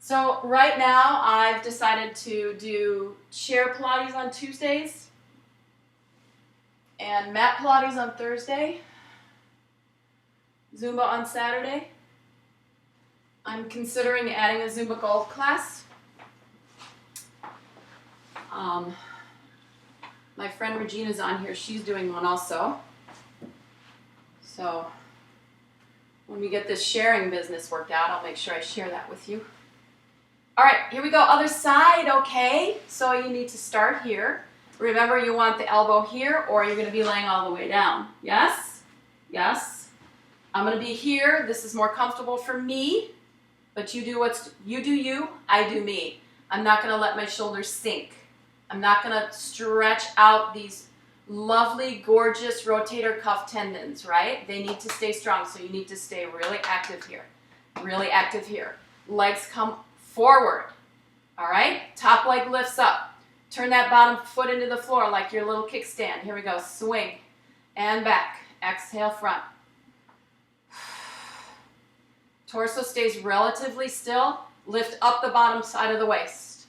So right now, I've decided to do chair Pilates on Tuesdays and mat Pilates on Thursday, Zumba on Saturday. I'm considering adding a Zumba golf class. My friend Regina's on here. She's doing one also. So when we get this sharing business worked out, I'll make sure I share that with you. All right, here we go. Other side, okay. So you need to start here. Remember, you want the elbow here, or you're going to be laying all the way down. Yes? Yes. I'm going to be here. This is more comfortable for me, but you do you, I do me. I'm not going to let my shoulders sink. I'm not going to stretch out these lovely, gorgeous rotator cuff tendons, right? They need to stay strong, so you need to stay really active here. Really active here. Legs come forward, all right? Top leg lifts up. Turn that bottom foot into the floor like your little kickstand. Here we go. Swing and back. Exhale, front. Torso stays relatively still. Lift up the bottom side of the waist.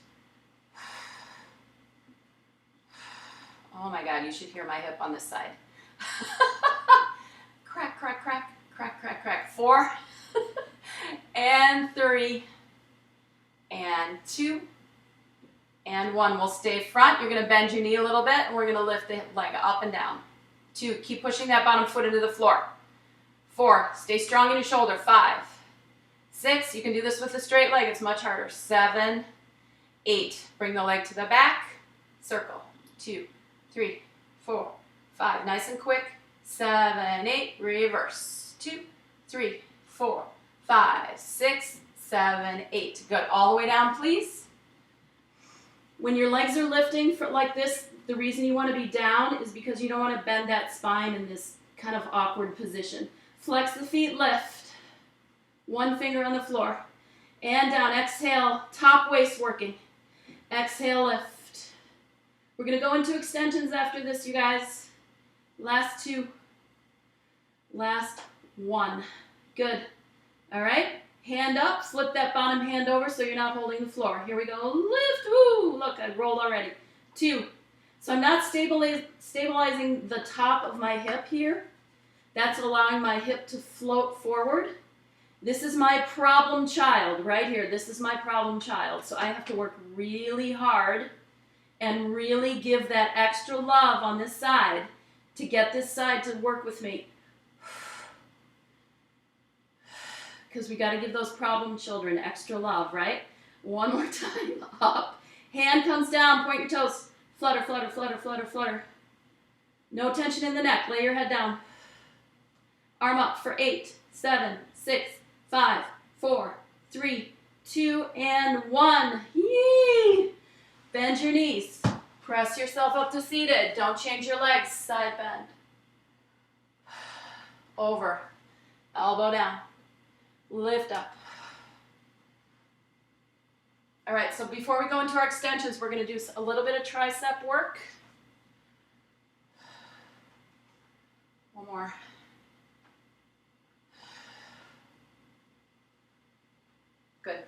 Oh my God, you should hear my hip on this side. Crack, crack, crack, crack, crack, crack. 4 and 3 and 2 and 1. We'll stay front. You're going to bend your knee a little bit, and we're going to lift the leg up and down. 2, keep pushing that bottom foot into the floor. 4, stay strong in your shoulder. 5, 6, you can do this with a straight leg. It's much harder. 7, 8, bring the leg to the back. Circle. 2, 3, 4, 5. Nice and quick. 7, 8, reverse. 2, 3, 4, 5, 6, 7, 8. Good. All the way down, please. When your legs are lifting like this, the reason you want to be down is because you don't want to bend that spine in this kind of awkward position. Flex the feet, lift. One finger on the floor. And down. Exhale, top waist working. Exhale, lift. We're going to go into extensions after this, you guys. Last 2. Last 1. Good. All right. Hand up. Flip that bottom hand over so you're not holding the floor. Here we go. Lift. Woo. Look, I rolled already. 2. So I'm not stabilizing the top of my hip here. That's allowing my hip to float forward. This is my problem child right here. This is my problem child. So I have to work really hard and really give that extra love on this side to get this side to work with me. Because we got to give those problem children extra love, right? One more time. Up. Hand comes down. Point your toes. Flutter, flutter, flutter, flutter, flutter. No tension in the neck. Lay your head down. Arm up for 8, 7, 6, 5, 4, 3, 2, and 1. Yee! Bend your knees. Press yourself up to seated. Don't change your legs. Side bend. Over. Elbow down. Lift up. All right, so before we go into our extensions, we're going to do a little bit of tricep work. One more. Good.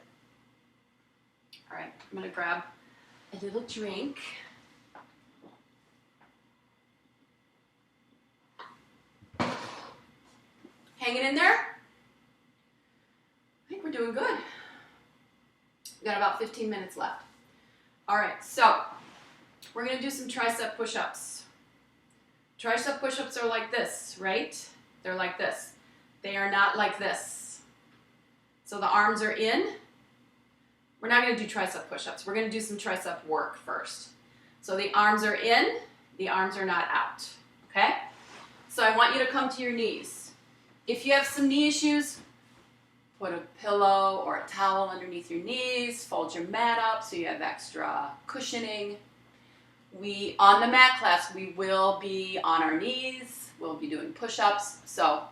All right, I'm going to grab a little drink. Hanging in there? I think we're doing good. We've got about 15 minutes left. All right, so we're going to do some tricep push-ups. Tricep push-ups are like this, right? They're like this. They are not like this. So the arms are in. We're not going to do tricep push-ups. We're going to do some tricep work first. So the arms are in, the arms are not out, okay? So I want you to come to your knees. If you have some knee issues, put a pillow or a towel underneath your knees, fold your mat up so you have extra cushioning. On the mat class, we will be on our knees, we'll be doing push-ups, so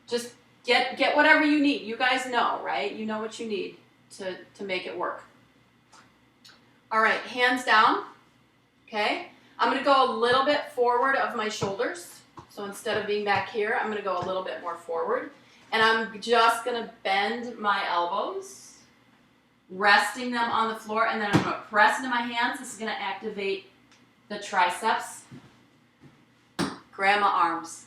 just get whatever you need. You guys know, right? You know what you need to make it work. All right, hands down, okay? I'm gonna go a little bit forward of my shoulders. So instead of being back here, I'm gonna go a little bit more forward. And I'm just gonna bend my elbows, resting them on the floor, and then I'm gonna press into my hands. This is gonna activate the triceps. Grandma arms.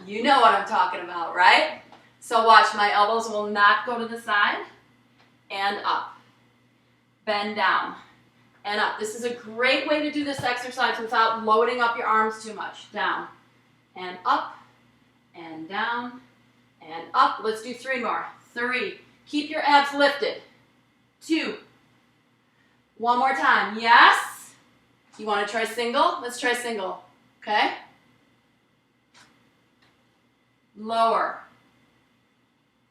You know what I'm talking about, right? So watch, my elbows will not go to the side, and up. Bend down, and up. This is a great way to do this exercise without loading up your arms too much. Down, and up, and down, and up. Let's do 3 more. 3. Keep your abs lifted. 2. 1 more time. Yes? You want to try single? Let's try single. Okay? Lower.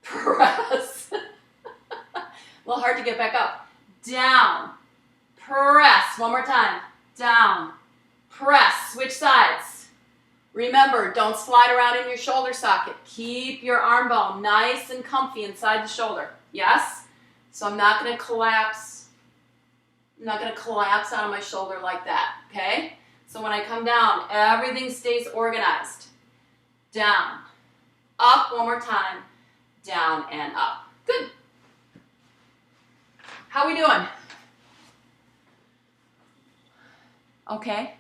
Press. A little hard to get back up. Down. Press. 1 more time. Down. Press. Switch sides. Remember, don't slide around in your shoulder socket. Keep your arm bone nice and comfy inside the shoulder. Yes? So I'm not going to collapse. I'm not going to collapse out of my shoulder like that. Okay? So when I come down, everything stays organized. Down. Up. 1 more time. Down and up. Good. How we doing? Okay.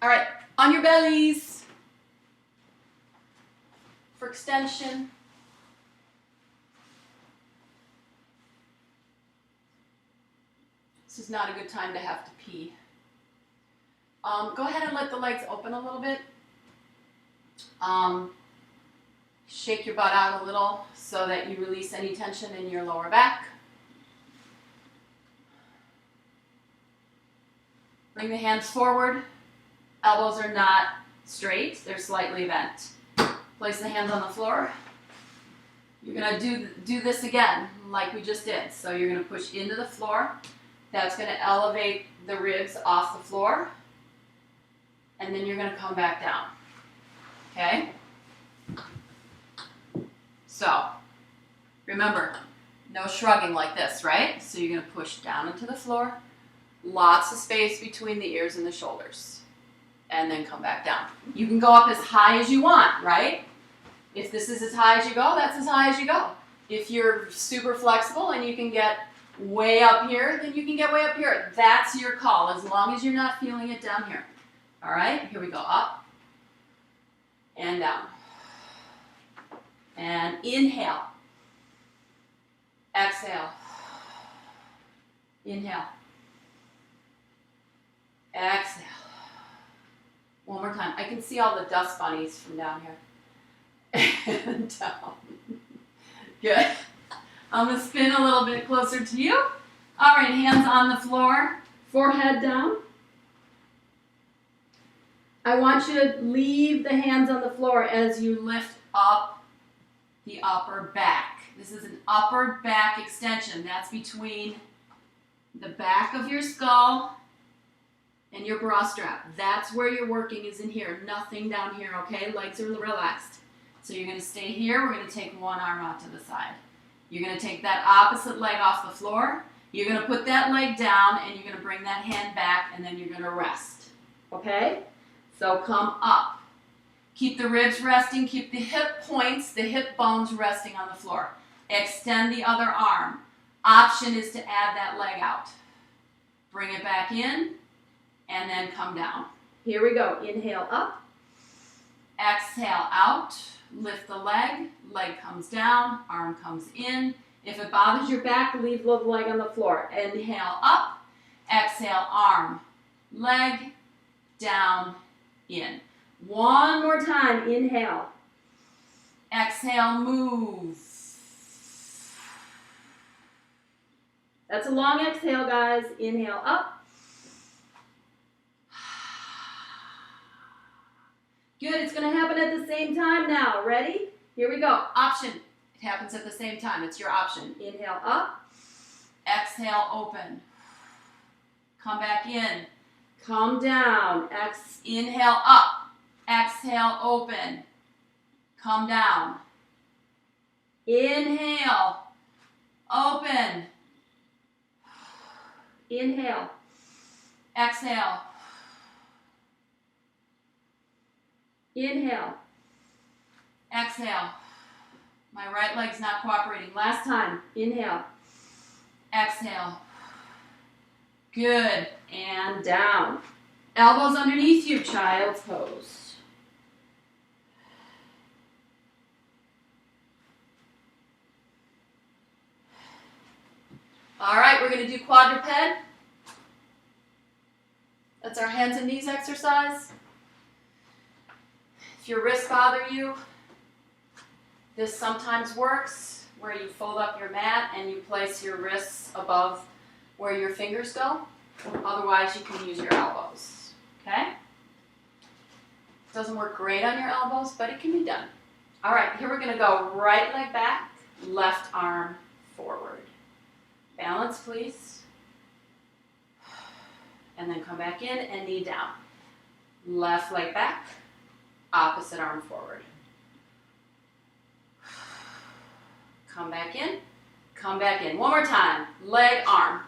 All right, on your bellies for extension. This is not a good time to have to pee. Go ahead and let the legs open a little bit. Shake your butt out a little so that you release any tension in your lower back. Bring the hands forward. Elbows are not straight, they're slightly bent. Place the hands on the floor. You're gonna do this again, like we just did. So you're gonna push into the floor. That's gonna elevate the ribs off the floor. And then you're gonna come back down, okay? So, remember, no shrugging like this, right? So you're gonna push down into the floor. Lots of space between the ears and the shoulders. And then come back down. You can go up as high as you want, right? If this is as high as you go, that's as high as you go. If you're super flexible and you can get way up here, then you can get way up here. That's your call, as long as you're not feeling it down here. All right, here we go. Up and down. And inhale. Exhale. Inhale. Exhale. 1 more time. I can see all the dust bunnies from down here. And down. Good. I'm going to spin a little bit closer to you. All right, hands on the floor, forehead down. I want you to leave the hands on the floor as you lift up the upper back. This is an upper back extension. That's between the back of your skull and your bra strap. That's where you're working, is in here. Nothing down here, okay? Legs are relaxed. So you're going to stay here. We're going to take one arm out to the side. You're going to take that opposite leg off the floor. You're going to put that leg down, and you're going to bring that hand back, and then you're going to rest. Okay? So come up. Keep the ribs resting. Keep the hip points, the hip bones resting on the floor. Extend the other arm. Option is to add that leg out. Bring it back in, and then come down. Here we go. Inhale up. Exhale out. Lift the leg. Leg comes down. Arm comes in. If it bothers your back, leave the leg on the floor. Inhale up, exhale arm, leg, down, in. One more time, inhale. Exhale, move. That's a long exhale, guys. Inhale up. Good, it's gonna happen at the same time now. Ready? Here we go. Option. It happens at the same time. It's your option. Inhale up. Exhale, open. Come back in. Come down. Inhale up. Exhale, open. Come down. Inhale. Open. Inhale. Exhale. Inhale. Exhale. My right leg's not cooperating. Last time. Inhale. Exhale. Good. And down. Elbows underneath you, child's pose. All right, we're going to do quadruped. That's our hands and knees exercise. If your wrists bother you, this sometimes works, where you fold up your mat and you place your wrists above where your fingers go. Otherwise, you can use your elbows, okay? Doesn't work great on your elbows, but it can be done. All right, here we're gonna go right leg back, left arm forward. Balance, please. And then come back in and knee down. Left leg back, opposite arm forward. Come back in, come back in. One more time, leg, arm.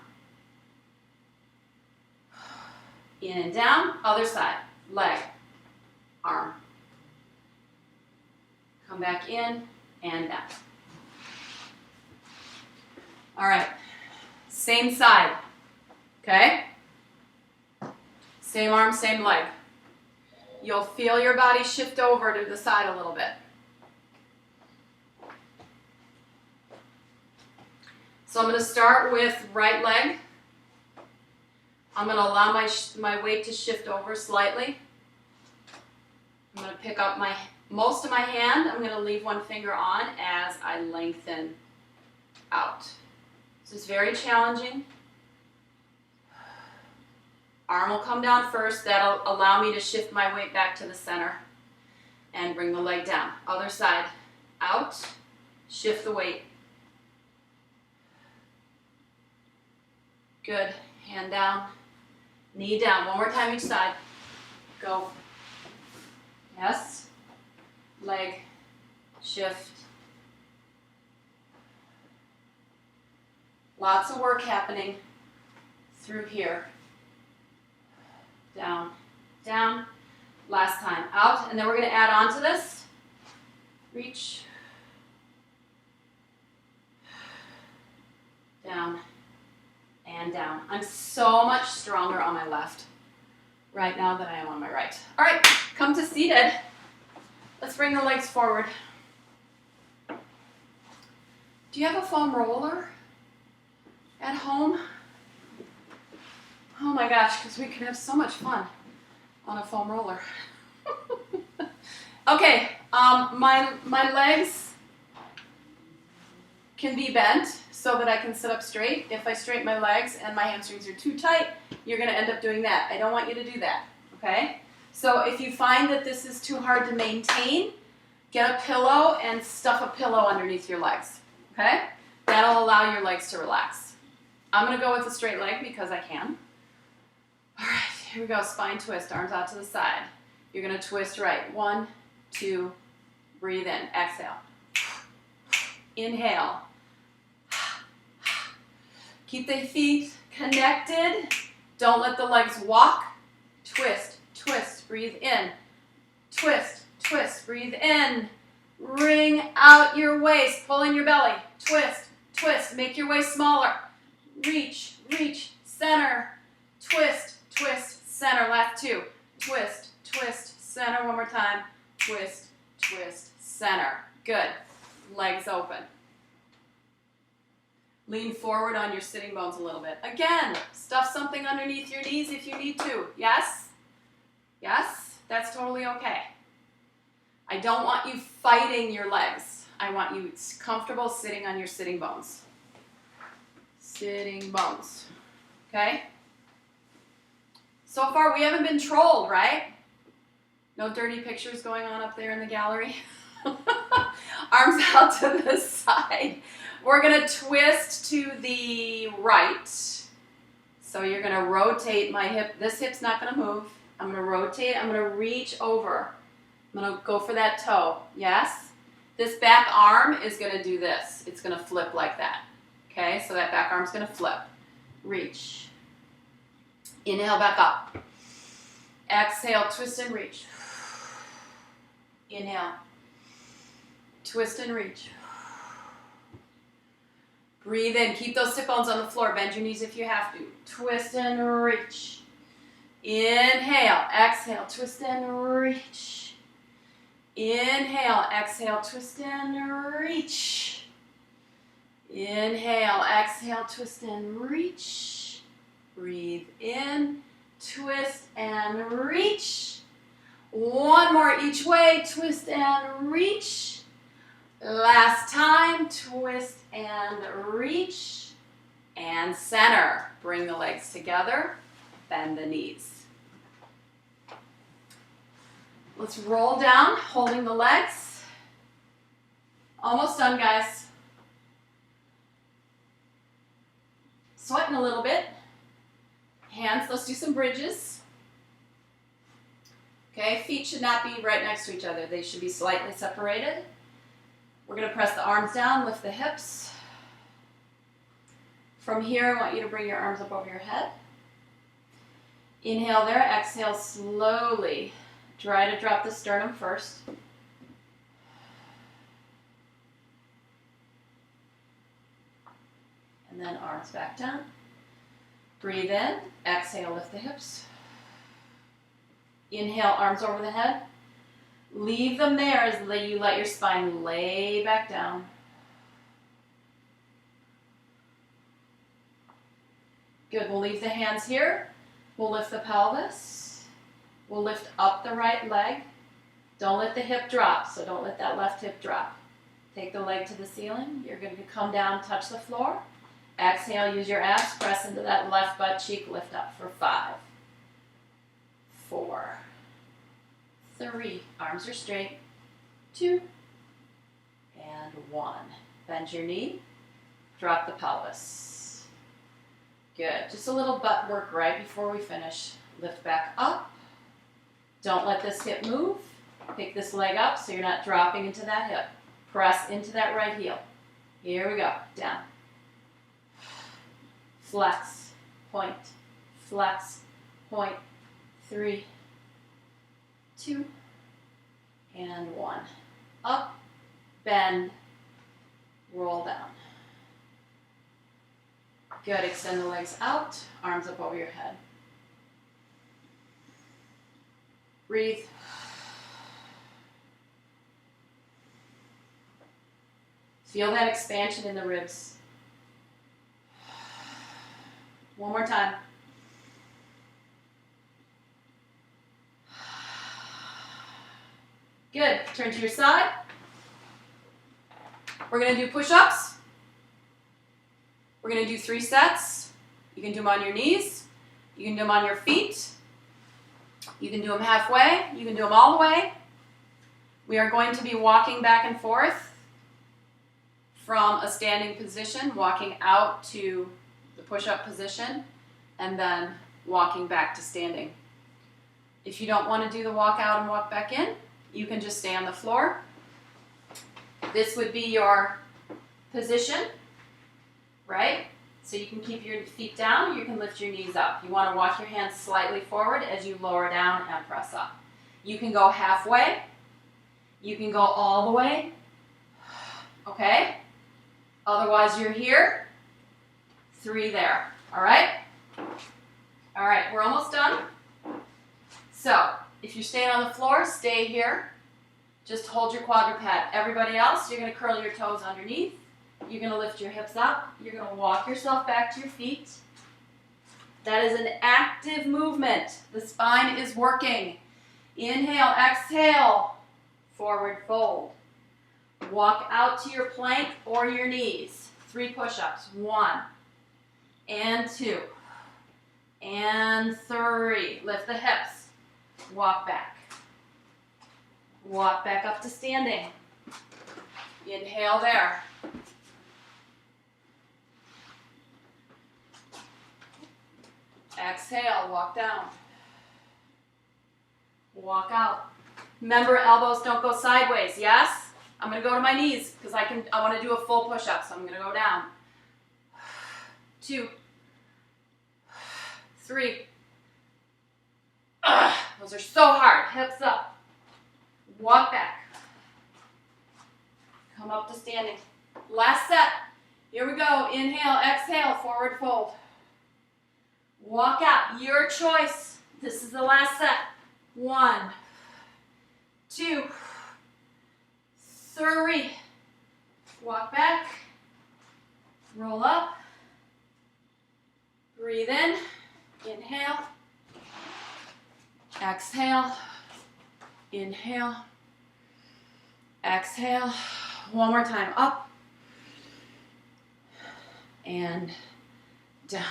In and down, other side, leg, arm. Come back in and down. All right, same side, okay? Same arm, same leg. You'll feel your body shift over to the side a little bit. So I'm going to start with right leg. I'm going to allow my weight to shift over slightly. I'm going to pick up most of my hand. I'm going to leave one finger on as I lengthen out. This is very challenging. Arm will come down first. That'll allow me to shift my weight back to the center and bring the leg down. Other side, out, shift the weight. Good, hand down, knee down. One more time each side. Go. Yes. Leg, shift. Lots of work happening through here. Down, down. Last time, out. And then we're going to add on to this. Reach. Down. And down. I'm so much stronger on my left right now than I am on my right. All right, come to seated. Let's bring the legs forward. Do you have a foam roller at home? Oh my gosh, because we can have so much fun on a foam roller. Okay, my legs can be bent so that I can sit up straight. If I straighten my legs and my hamstrings are too tight, you're going to end up doing that. I don't want you to do that, okay? So if you find that this is too hard to maintain, get a pillow and stuff a pillow underneath your legs, okay? That'll allow your legs to relax. I'm going to go with a straight leg because I can. All right, here we go. Spine twist, arms out to the side. You're going to twist right. 1, 2, breathe in. Exhale. Inhale. Keep the feet connected. Don't let the legs walk. Twist, twist, breathe in. Twist, twist, breathe in. Wring out your waist. Pull in your belly. Twist, twist. Make your waist smaller. Reach, reach, center. Twist, twist, center. Last 2. Twist, twist, center. One more time. Twist, twist, center. Good. Legs open. Lean forward on your sitting bones a little bit. Again, stuff something underneath your knees if you need to. Yes? Yes? That's totally okay. I don't want you fighting your legs. I want you comfortable sitting on your sitting bones. Sitting bones. Okay? So far we haven't been trolled, right? No dirty pictures going on up there in the gallery. Arms out to the side. We're going to twist to the right. So you're going to rotate my hip. This hip's not going to move. I'm going to rotate. I'm going to reach over. I'm going to go for that toe. Yes? This back arm is going to do this. It's going to flip like that. Okay? So that back arm's going to flip. Reach. Inhale back up. Exhale, twist and reach. Inhale. Twist and reach. Breathe in. Keep those sit bones on the floor. Bend your knees if you have to. Twist and reach. Inhale. Exhale. Twist and reach. Inhale. Exhale. Twist and reach. Inhale. Exhale. Twist and reach. Breathe in. Twist and reach. One more each way. Twist and reach. Last time, twist and reach, and center. Bring the legs together, bend the knees. Let's roll down, holding the legs. Almost done, guys. Sweating a little bit. Hands, let's do some bridges. Okay, feet should not be right next to each other. They should be slightly separated. We're going to press the arms down, lift the hips. From here, I want you to bring your arms up over your head. Inhale there, exhale slowly. Try to drop the sternum first. And then arms back down. Breathe in, exhale, lift the hips. Inhale, arms over the head. Leave them there as you let your spine lay back down. Good, we'll leave the hands here. We'll lift the pelvis. We'll lift up the right leg. Don't let the hip drop, so don't let that left hip drop. Take the leg to the ceiling. You're going to come down, touch the floor. Exhale, use your abs, press into that left butt cheek, lift up for 5, 4, 3, arms are straight, 2, and 1. Bend your knee, drop the pelvis. Good, just a little butt work right before we finish. Lift back up. Don't let this hip move. Pick this leg up so you're not dropping into that hip. Press into that right heel. Here we go, down. Flex, point, flex, point, 3, 2, and 1. Up, bend, roll down. Good, extend the legs out, arms up over your head. Breathe. Feel that expansion in the ribs. One more time. Good. Turn to your side. We're going to do push-ups. We're going to do 3 sets. You can do them on your knees. You can do them on your feet. You can do them halfway. You can do them all the way. We are going to be walking back and forth from a standing position, walking out to the push-up position, and then walking back to standing. If you don't want to do the walk out and walk back in, you can just stay on the floor. This would be your position, right? So you can keep your feet down, you can lift your knees up. You want to walk your hands slightly forward as you lower down and press up. You can go halfway, you can go all the way, okay? Otherwise you're here, 3 there, all right? All right, we're almost done. So, if you're staying on the floor, stay here. Just hold your quadruped. Everybody else, you're going to curl your toes underneath. You're gonna lift your hips up. You're gonna walk yourself back to your feet. That is an active movement. The spine is working. Inhale, exhale, forward fold. Walk out to your plank or your knees. 3 push-ups. 1 and 2 and 3. Lift the hips. Walk back. Walk back up to standing. Inhale there. Exhale, walk down. Walk out. Remember, elbows don't go sideways, yes? I'm gonna go to my knees because I want to do a full push-up, so I'm gonna go down. 2, 3. Those are so hard. Hips up. Walk back. Come up to standing. Last set. Here we go. Inhale, exhale, forward fold. Walk out. Your choice. This is the last set. 1, 2, 3. Walk back. Roll up. Breathe in. Inhale. Exhale. Inhale. Exhale. One more time. Up. And down.